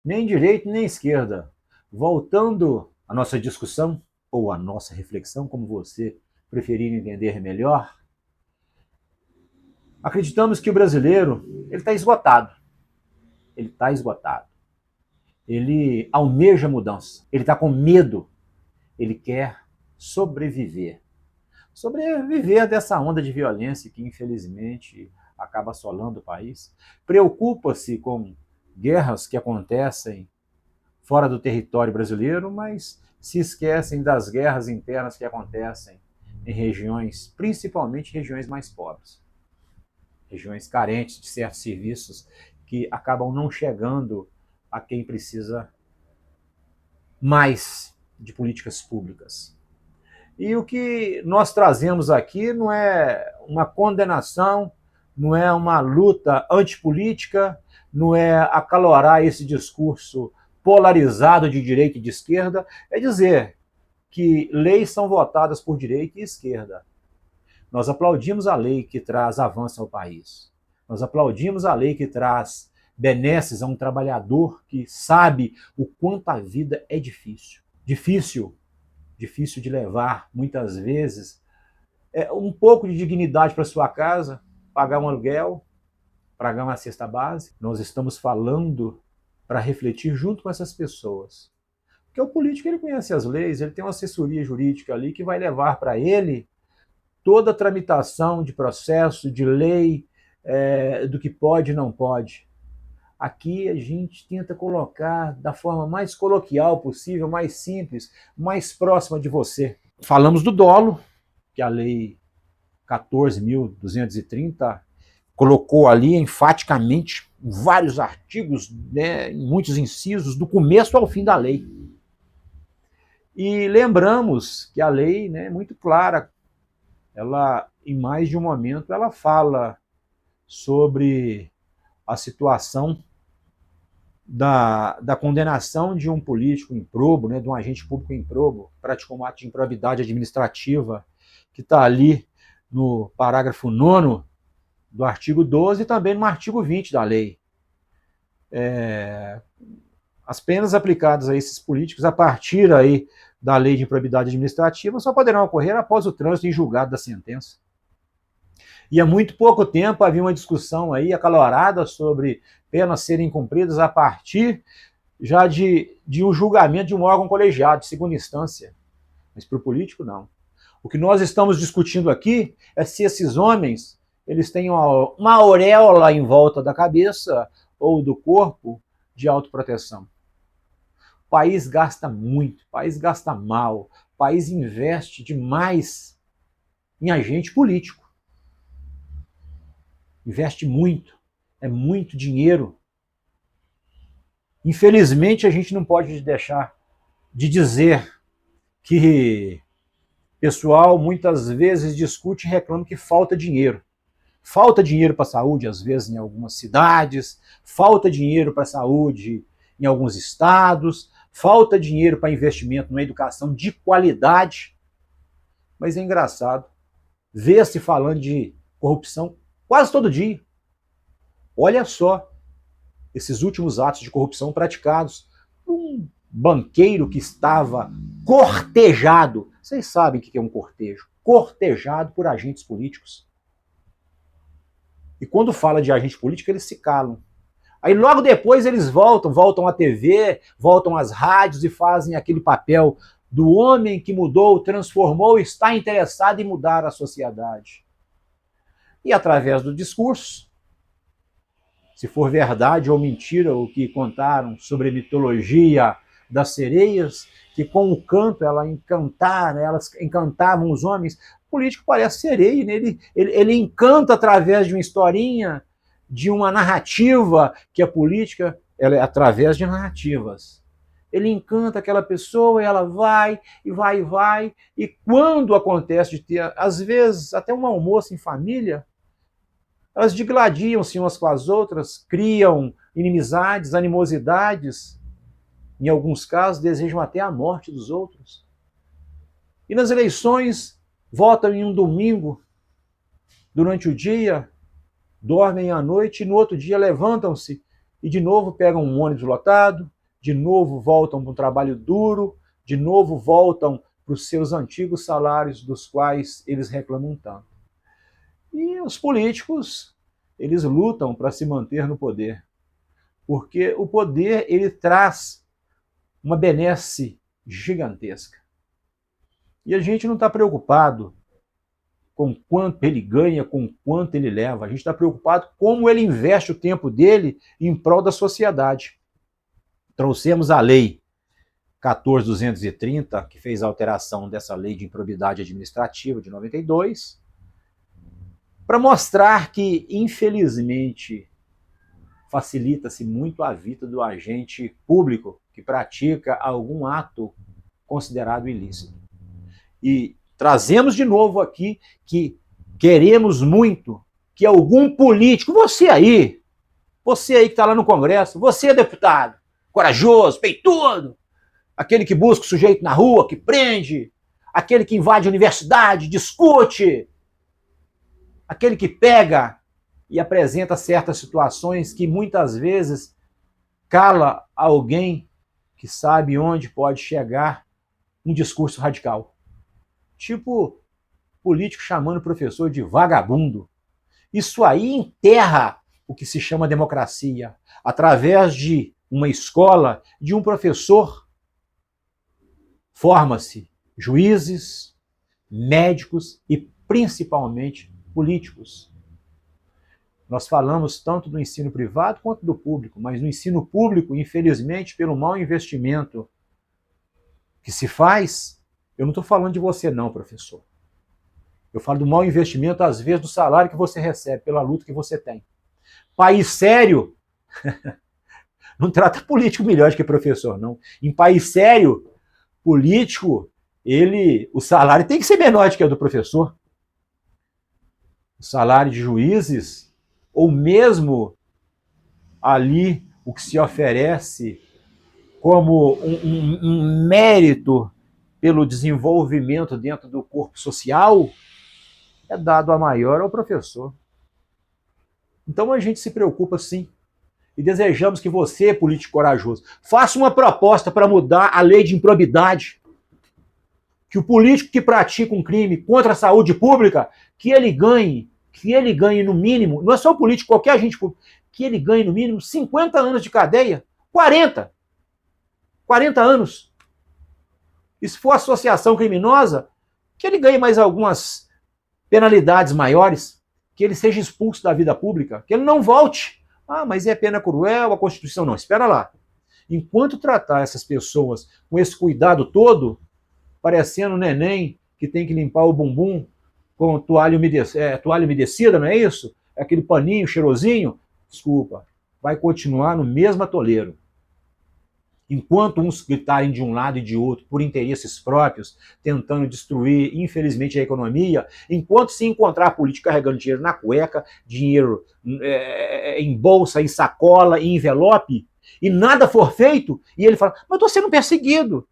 nem direita nem esquerda. Voltando à nossa discussão, ou à nossa reflexão, como você preferir entender melhor, acreditamos que o brasileiro ele está esgotado. Ele está esgotado. Ele almeja mudança. Ele está com medo. Ele quer sobreviver. Sobreviver dessa onda de violência que, infelizmente, acaba assolando o país. Preocupa-se com guerras que acontecem fora do território brasileiro, mas se esquecem das guerras internas que acontecem em regiões, principalmente regiões mais pobres, regiões carentes de certos serviços que acabam não chegando a quem precisa mais de políticas públicas. E o que nós trazemos aqui não é uma condenação, não é uma luta antipolítica, não é acalorar esse discurso polarizado de direita e de esquerda, é dizer que leis são votadas por direita e esquerda. Nós aplaudimos a lei que traz avanço ao país. Nós aplaudimos a lei que traz benesses a um trabalhador que sabe o quanto a vida é difícil. Difícil de levar, muitas vezes, um pouco de dignidade para sua casa, pagar um aluguel, pagar uma cesta básica. Nós estamos falando para refletir junto com essas pessoas. Porque o político ele conhece as leis, ele tem uma assessoria jurídica ali que vai levar para ele toda a tramitação de processo, de lei, do que pode e não pode. Aqui a gente tenta colocar da forma mais coloquial possível, mais simples, mais próxima de você. Falamos do dolo, que a lei 14.230 colocou ali enfaticamente vários artigos, né, muitos incisos, do começo ao fim da lei. E lembramos que a lei, né, é muito clara. Ela, em mais de um momento, ela fala sobre a situação da condenação de um político improbo, né, de um agente público improbo, praticou um ato de improbidade administrativa, que está ali no parágrafo 9º do artigo 12 e também no artigo 20 da lei. As penas aplicadas a esses políticos a partir aí da lei de improbidade administrativa só poderão ocorrer após o trânsito em julgado da sentença. E há muito pouco tempo havia uma discussão aí acalorada sobre penas serem cumpridas a partir já de um julgamento de um órgão colegiado, de segunda instância. Mas para o político, não. O que nós estamos discutindo aqui é se esses homens eles têm uma auréola em volta da cabeça ou do corpo de autoproteção. O país gasta muito, o país gasta mal, o país investe demais em agente político. Investe muito, é muito dinheiro. Infelizmente, a gente não pode deixar de dizer que o pessoal muitas vezes discute e reclama que falta dinheiro. Falta dinheiro para a saúde, às vezes, em algumas cidades, falta dinheiro para a saúde em alguns estados, falta dinheiro para investimento numa educação de qualidade. Mas é engraçado, vê-se falando de corrupção quase todo dia. Olha só esses últimos atos de corrupção praticados por um banqueiro que estava cortejado. Vocês sabem o que é um cortejo? Cortejado por agentes políticos. E quando fala de agente político, eles se calam. Aí logo depois eles voltam à TV, voltam às rádios e fazem aquele papel do homem que mudou, transformou, está interessado em mudar a sociedade. E através do discurso, se for verdade ou mentira o que contaram sobre a mitologia das sereias, que com o canto elas encantavam os homens, o político parece sereia, né? ele encanta através de uma historinha, de uma narrativa, que a política ela é através de narrativas. Ele encanta aquela pessoa e ela vai, e quando acontece de ter, às vezes, até um almoço em família, elas digladiam-se umas com as outras, criam inimizades, animosidades, em alguns casos desejam até a morte dos outros. E nas eleições, votam em um domingo, durante o dia, dormem à noite e no outro dia levantam-se e de novo pegam um ônibus lotado, de novo voltam para um trabalho duro, de novo voltam para os seus antigos salários dos quais eles reclamam tanto. E os políticos, eles lutam para se manter no poder, porque o poder ele traz uma benesse gigantesca. E a gente não está preocupado com quanto ele ganha, com quanto ele leva. A gente está preocupado como ele investe o tempo dele em prol da sociedade. Trouxemos a lei 14.230, que fez a alteração dessa lei de improbidade administrativa de 92, para mostrar que, infelizmente, facilita-se muito a vida do agente público que pratica algum ato considerado ilícito. E trazemos de novo aqui que queremos muito que algum político, você aí que está lá no Congresso, você deputado, corajoso, peitudo, aquele que busca o sujeito na rua, que prende, aquele que invade a universidade, discute, aquele que pega e apresenta certas situações que muitas vezes cala alguém que sabe onde pode chegar um discurso radical. Tipo, político chamando o professor de vagabundo. Isso aí enterra o que se chama democracia, através de uma escola, de um professor. Forma-se juízes, médicos e principalmente políticos. Nós falamos tanto do ensino privado quanto do público, mas no ensino público, infelizmente, pelo mau investimento que se faz, eu não estou falando de você não, professor. Eu falo do mau investimento, às vezes, do salário que você recebe, pela luta que você tem. País sério não trata político melhor do que professor, não. Em país sério, político, o salário tem que ser menor do que o do professor. O salário de juízes, ou mesmo ali o que se oferece como um mérito pelo desenvolvimento dentro do corpo social, é dado a maior ao professor. Então a gente se preocupa sim. E desejamos que você, político corajoso, faça uma proposta para mudar a lei de improbidade. Que o político que pratica um crime contra a saúde pública, que ele ganhe no mínimo, não é só o político, qualquer agente público, que ele ganhe no mínimo 50 anos de cadeia, 40 anos. E se for associação criminosa, que ele ganhe mais algumas penalidades maiores, que ele seja expulso da vida pública, que ele não volte. Ah, mas é pena cruel, a Constituição não. Espera lá. Enquanto tratar essas pessoas com esse cuidado todo, parecendo um neném que tem que limpar o bumbum com toalha umedecida, não é isso? Aquele paninho cheirosinho, desculpa, vai continuar no mesmo atoleiro. Enquanto uns gritarem de um lado e de outro por interesses próprios, tentando destruir, infelizmente, a economia, enquanto se encontrar político carregando dinheiro na cueca, dinheiro em bolsa, em sacola, em envelope, e nada for feito, e ele fala, mas eu estou sendo perseguido.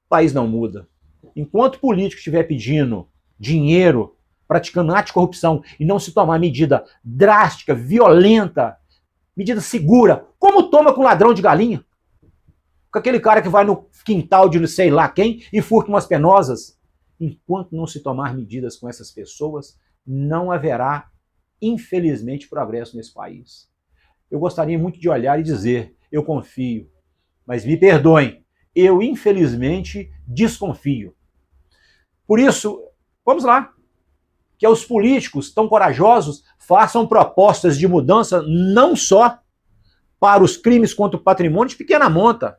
O país não muda. Enquanto o político estiver pedindo dinheiro, praticando ato de corrupção, e não se tomar medida drástica, violenta, medida segura, como toma com ladrão de galinha? Com aquele cara que vai no quintal de não sei lá quem e furta umas penosas. Enquanto não se tomar medidas com essas pessoas, não haverá, infelizmente, progresso nesse país. Eu gostaria muito de olhar e dizer, eu confio, mas me perdoem, eu, infelizmente, desconfio. Por isso, vamos lá, que os políticos tão corajosos façam propostas de mudança não só para os crimes contra o patrimônio de pequena monta.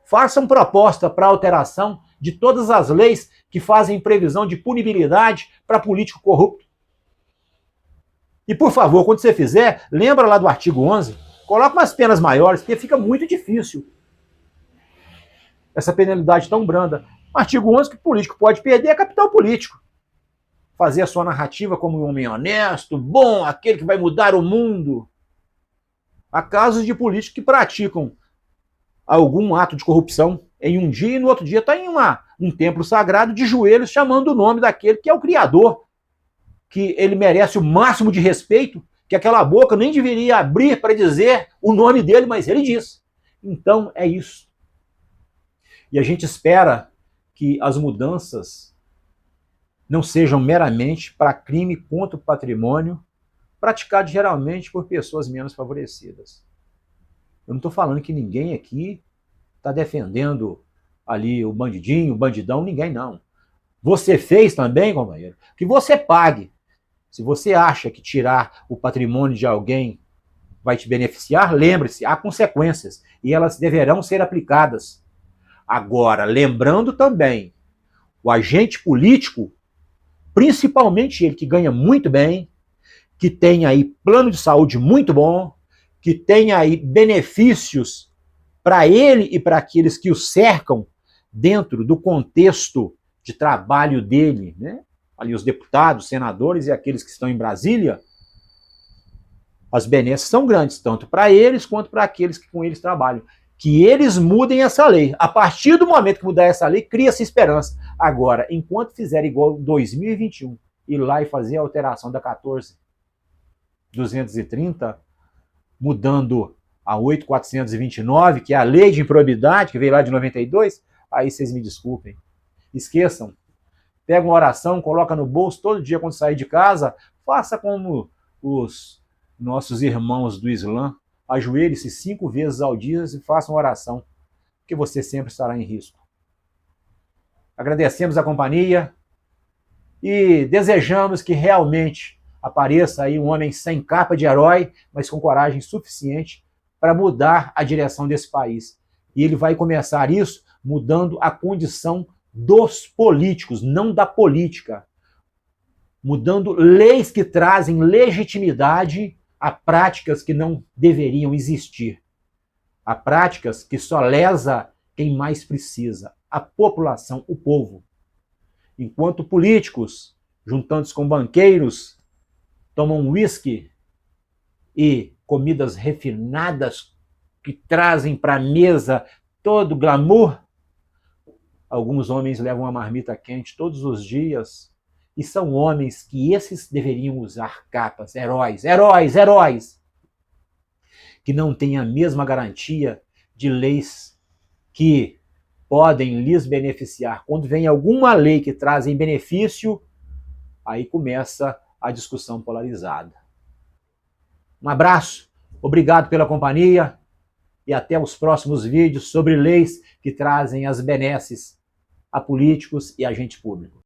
Façam proposta para alteração de todas as leis que fazem previsão de punibilidade para político corrupto. E, por favor, quando você fizer, lembra lá do artigo 11, coloca umas penas maiores, porque fica muito difícil essa penalidade tão branda. O artigo 11 que o político pode perder é capital político. Fazer a sua narrativa como um homem honesto, bom, aquele que vai mudar o mundo. Há casos de políticos que praticam algum ato de corrupção em um dia e no outro dia está em um templo sagrado de joelhos chamando o nome daquele que é o Criador, que ele merece o máximo de respeito que aquela boca nem deveria abrir para dizer o nome dele, mas ele diz. Então é isso. E a gente espera que as mudanças não sejam meramente para crime contra o patrimônio, praticado geralmente por pessoas menos favorecidas. Eu não estou falando que ninguém aqui está defendendo ali o bandidinho, o bandidão, ninguém não. Você fez também, companheiro, que você pague. Se você acha que tirar o patrimônio de alguém vai te beneficiar, lembre-se, há consequências e elas deverão ser aplicadas. Agora, lembrando também, o agente político, principalmente ele que ganha muito bem, que tem aí plano de saúde muito bom, que tem aí benefícios para ele e para aqueles que o cercam dentro do contexto de trabalho dele, né? Ali os deputados, senadores e aqueles que estão em Brasília, as benesses são grandes, tanto para eles quanto para aqueles que com eles trabalham. Que eles mudem essa lei. A partir do momento que mudar essa lei, cria-se esperança. Agora, enquanto fizer igual 2021, ir lá e fazer a alteração da 14.230, mudando a 8.429, que é a lei de improbidade, que veio lá de 92, aí vocês me desculpem. Esqueçam. Pega uma oração, coloca no bolso todo dia quando sair de casa, faça como os nossos irmãos do Islã, ajoelhe-se 5 vezes ao dia e faça uma oração, que você sempre estará em risco. Agradecemos a companhia e desejamos que realmente apareça aí um homem sem capa de herói, mas com coragem suficiente para mudar a direção desse país. E ele vai começar isso mudando a condição dos políticos, não da política. Mudando leis que trazem legitimidade a práticas que não deveriam existir. A práticas que só lesa quem mais precisa, a população, o povo. Enquanto políticos, juntando-se com banqueiros, tomam uísque e comidas refinadas que trazem para a mesa todo o glamour, alguns homens levam a marmita quente todos os dias e são homens que esses deveriam usar capas, heróis, heróis, heróis, que não têm a mesma garantia de leis que podem lhes beneficiar. Quando vem alguma lei que traz em benefício, aí começa a discussão polarizada. Um abraço, obrigado pela companhia e até os próximos vídeos sobre leis que trazem as benesses a políticos e agentes públicos.